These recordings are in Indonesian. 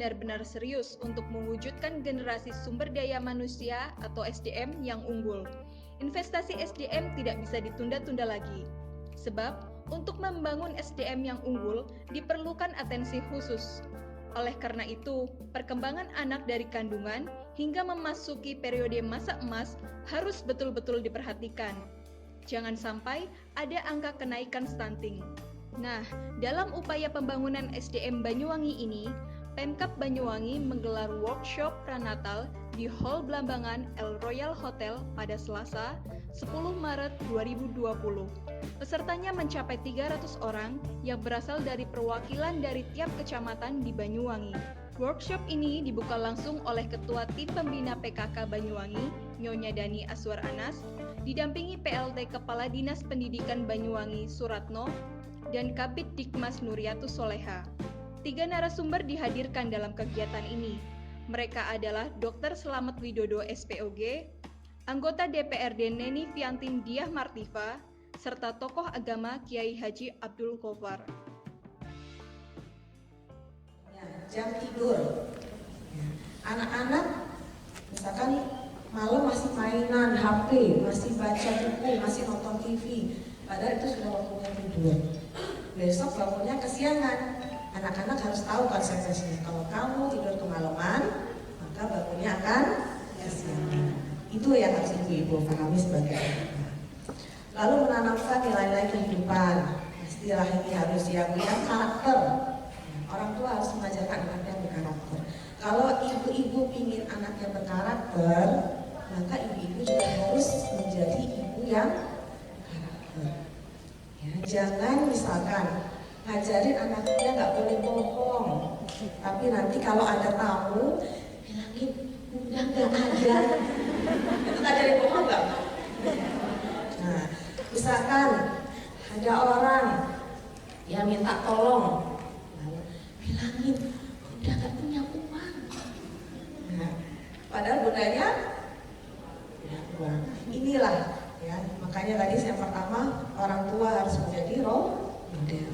benar-benar serius untuk mewujudkan generasi sumber daya manusia atau SDM yang unggul. Investasi SDM tidak bisa ditunda-tunda lagi. Sebab, untuk membangun SDM yang unggul diperlukan atensi khusus. Oleh karena itu, perkembangan anak dari kandungan hingga memasuki periode masa emas harus betul-betul diperhatikan. Jangan sampai ada angka kenaikan stunting. Nah, dalam upaya pembangunan SDM Banyuwangi ini, Pemkab Banyuwangi menggelar workshop pranatal di Hall Blambangan El Royal Hotel pada Selasa, 10 Maret 2020. Pesertanya mencapai 300 orang yang berasal dari perwakilan dari tiap kecamatan di Banyuwangi. Workshop ini dibuka langsung oleh Ketua Tim Pembina PKK Banyuwangi, Nyonya Dani Aswar Anas, didampingi PLT Kepala Dinas Pendidikan Banyuwangi Suratno, dan Kabid Dikmas Nuriatus Soleha. 3 narasumber dihadirkan dalam kegiatan ini. Mereka adalah Dr. Slamet Widodo SPOG, anggota DPRD Neni Fiantin Diah Martiva, serta tokoh agama Kiai Haji Abdul Ghaffar. Jam tidur. Anak-anak misalkan malam masih mainan HP, masih baca buku, masih nonton TV, padahal itu sudah waktunya tidur. Besok bangunnya kesiangan. Anak-anak harus tahu konsekuensinya. Kalau kamu tidur kemalaman, maka bangunnya akan kesiangan. Itu yang harus ibu-ibu pahami sebagai anak. Lalu menanamkan nilai-nilai kehidupan. Pastilah ini harus yang karakter. Orang tua harus mengajarkan anaknya berkarakter. Kalau ibu-ibu ingin anaknya berkarakter, maka ibu-ibu juga harus menjadi ibu yang berkarakter. Ya, jangan misalkan ngajarin anaknya nggak boleh bohong, tapi nanti kalau ada tamu bilangin udah nggak ada. Itu ngajarin bohong nggak? Nah, misalkan ada orang yang minta tolong, bilangin udah nggak punya uang. Nah, padahal bundanya punya uang. Inilah ya, makanya tadi yang pertama orang tua harus menjadi role model.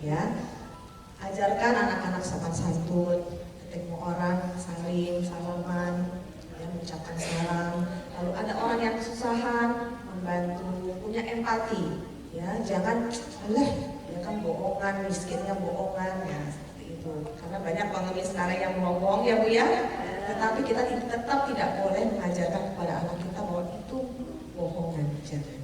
Ya, ajarkan anak-anak sopan santun, ketemu orang salim, salaman, ya, mengucapkan salam. Lalu ada orang yang kesusahan, membantu, punya empati. Ya, jangan, ya kan bohongan, miskinnya bohongan, ya seperti itu. Karena banyak pengemis sekarang yang bohong ya Bu ya. Tetapi kita tetap tidak boleh mengajarkan kepada anak kita bahwa itu bohongan, jangan.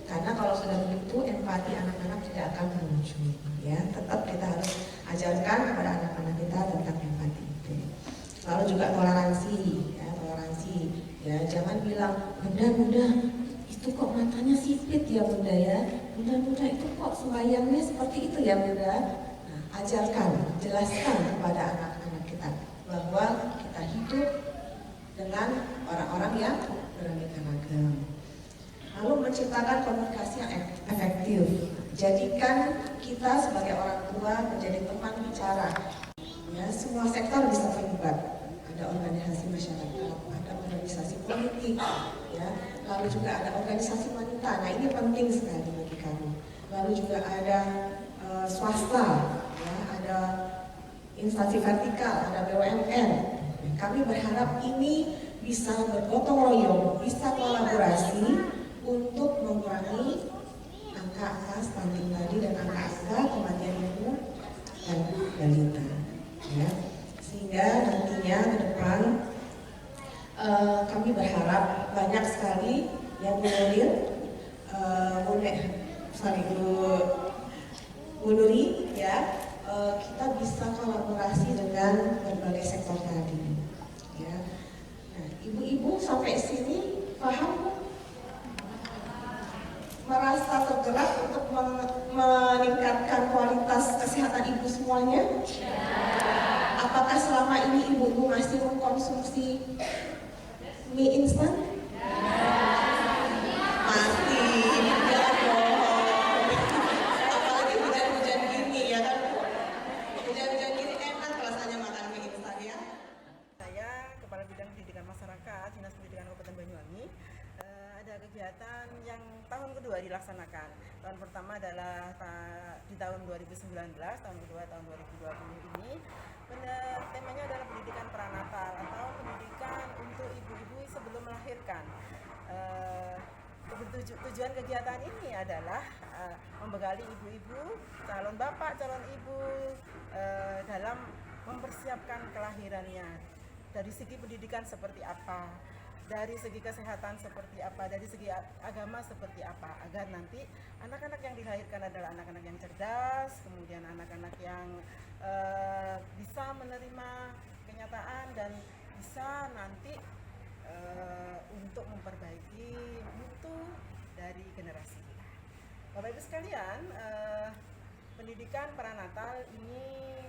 Karena kalau sudah begitu empati anak-anak tidak akan muncul. Ya, tetap kita harus ajarkan kepada anak-anak kita tentang empati itu. Lalu juga toleransi, ya, toleransi. Ya, jangan bilang bunda itu kok matanya sipit ya bunda ya. Bunda itu kok sembayangnya seperti itu ya bunda. Nah, ajarkan, jelaskan kepada anak-anak kita bahwa kita hidup dengan orang-orang yang beraneka ragam. Lalu menciptakan komunikasi yang efektif. Jadikan kita sebagai orang tua menjadi teman bicara. Ya, semua sektor bisa terlibat. Ada organisasi masyarakat, ada organisasi politik, ya. Lalu juga ada organisasi wanita. Nah, ini penting sekali bagi kami. Lalu juga ada swasta, ya, ada instansi vertikal, ada BUMN. Kami berharap ini bisa bergotong royong, bisa kolaborasi untuk mengurangi angka-angka stunting tadi dan angka-angka kematian ibu dan balita, ya. Sehingga nantinya ke depan kami berharap banyak sekali yang Bu Nuri, ya, kita bisa kolaborasi dengan berbagai sektor tadi, ya. Nah, ibu-ibu sampai sini paham? Merasa tergerak untuk meningkatkan kualitas kesehatan ibu semuanya? Apakah selama ini ibu-ibu masih mengkonsumsi mie instan? Masih, ya dong. Apalagi hujan-hujan gini ya kan? Hujan-hujan gini enak rasanya makan mie instan ya. Saya Kepala Bidang Pendidikan Masyarakat Dinas Pendidikan Kabupaten Banyuwangi. Ada ada kegiatan yang tahun kedua dilaksanakan. Tahun pertama adalah di tahun 2019, tahun kedua tahun 2020 ini. Temanya adalah pendidikan pranatal atau pendidikan untuk ibu-ibu sebelum melahirkan. Tujuan kegiatan ini adalah membekali ibu-ibu, calon bapak, calon ibu dalam mempersiapkan kelahirannya. Dari segi pendidikan seperti apa, dari segi kesehatan seperti apa, dari segi agama seperti apa, agar nanti anak-anak yang dilahirkan adalah anak-anak yang cerdas, kemudian anak-anak yang bisa menerima kenyataan dan bisa nanti untuk memperbaiki mutu dari generasi kita. Bapak Ibu sekalian, pendidikan pranatal ini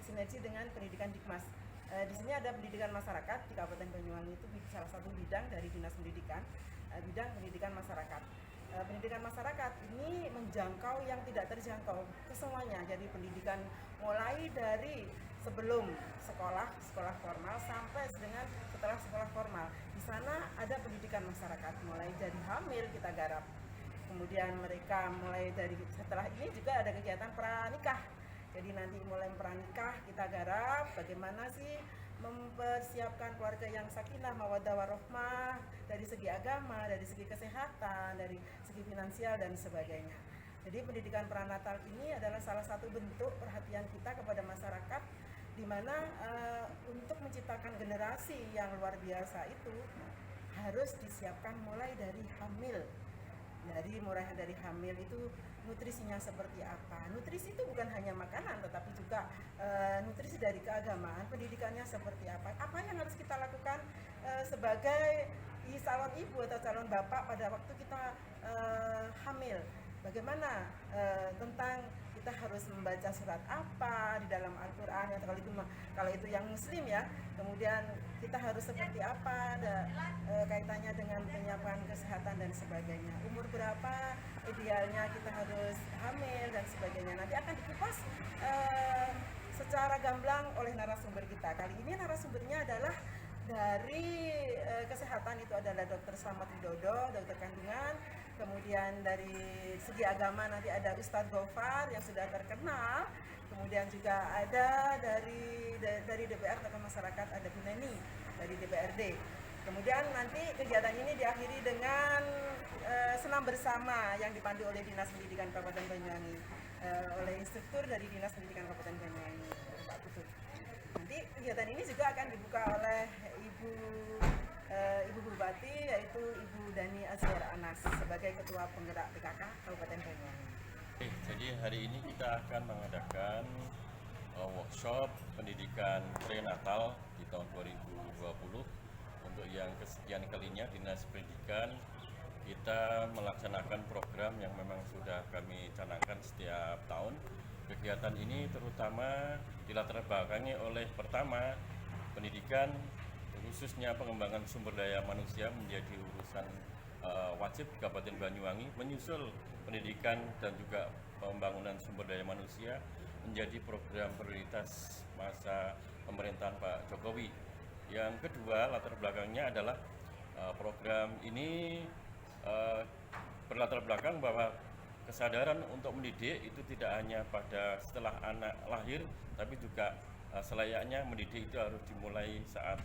sinergi dengan pendidikan Dikmas. Di sini ada pendidikan masyarakat di Kabupaten Banyuwangi, itu salah satu bidang dari Dinas Pendidikan, bidang pendidikan masyarakat. Pendidikan masyarakat ini menjangkau yang tidak terjangkau ke semuanya. Jadi pendidikan mulai dari sebelum sekolah formal sampai dengan setelah sekolah formal. Di sana ada pendidikan masyarakat, mulai dari hamil kita garap. Kemudian mereka mulai dari setelah ini juga ada kegiatan pranikah. Jadi nanti mulai pranikah kita garap bagaimana sih mempersiapkan keluarga yang sakinah, mawaddah warahmah dari segi agama, dari segi kesehatan, dari segi finansial dan sebagainya. Jadi pendidikan pranatal ini adalah salah satu bentuk perhatian kita kepada masyarakat, di mana untuk menciptakan generasi yang luar biasa itu harus disiapkan mulai dari hamil. Mulai dari hamil itu nutrisinya seperti apa. Nutrisi itu bukan hanya makanan, tetapi juga nutrisi dari keagamaan, pendidikannya seperti apa. Apa yang harus kita lakukan sebagai calon ibu atau calon bapak pada waktu kita hamil. Bagaimana tentang kita harus membaca surat apa di dalam Al-Quran, kalau itu yang muslim ya. Kemudian kita harus seperti apa, ada kaitannya dengan penyiapan kesehatan dan sebagainya. Umur berapa idealnya kita harus hamil dan sebagainya. Nanti akan dikupas secara gamblang oleh narasumber kita. Kali ini narasumbernya adalah dari kesehatan, itu adalah Dr. Slamet Widodo, dokter kandungan. Kemudian dari segi agama nanti ada Ustadz Gofar yang sudah terkenal. Kemudian juga ada dari DPR Tokoh Masyarakat, ada Bu Neni dari DPRD. Kemudian nanti kegiatan ini diakhiri dengan senam bersama yang dipandu oleh Dinas Pendidikan Kabupaten Banyuwangi, oleh instruktur dari Dinas Pendidikan Kabupaten Banyuwangi, Pak Putut. Nanti kegiatan ini juga akan dibuka oleh Ibu Bupati, yaitu Ibu Dani Azhar Anas sebagai Ketua Penggerak PKK Kabupaten Banyuwangi. Jadi hari ini kita akan mengadakan workshop pendidikan prenatal di tahun 2020. Untuk yang kesekian kalinya Dinas Pendidikan kita melaksanakan program yang memang sudah kami canangkan setiap tahun. Kegiatan ini terutama dilatar belakangi oleh pertama, pendidikan khususnya pengembangan sumber daya manusia menjadi urusan wajib Kabupaten Banyuwangi, menyusul pendidikan dan juga pembangunan sumber daya manusia menjadi program prioritas masa pemerintahan Pak Jokowi. Yang kedua, latar belakangnya adalah program ini berlatar belakang bahwa kesadaran untuk mendidik itu tidak hanya pada setelah anak lahir, tapi juga selayaknya mendidik itu harus dimulai saat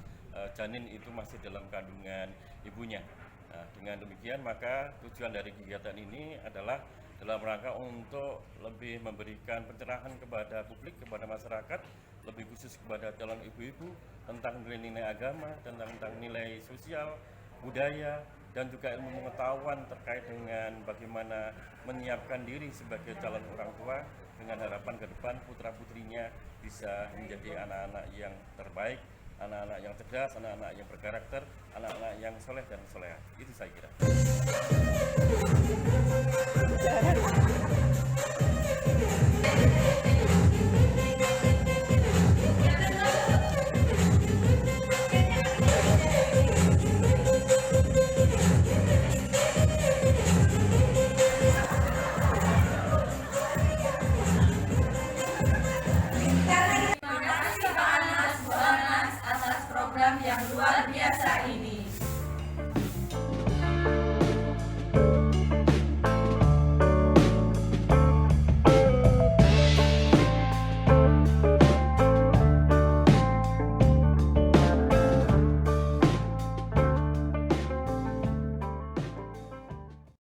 janin itu masih dalam kandungan ibunya. Nah, dengan demikian maka tujuan dari kegiatan ini adalah dalam rangka untuk lebih memberikan pencerahan kepada publik, kepada masyarakat, lebih khusus kepada calon ibu-ibu tentang nilai-nilai agama, tentang nilai sosial, budaya, dan juga ilmu pengetahuan terkait dengan bagaimana menyiapkan diri sebagai calon orang tua dengan harapan ke depan putra-putrinya bisa menjadi anak-anak yang terbaik, anak-anak yang cerdas, anak-anak yang berkarakter, anak-anak yang soleh dan soleha. Itu saya kira.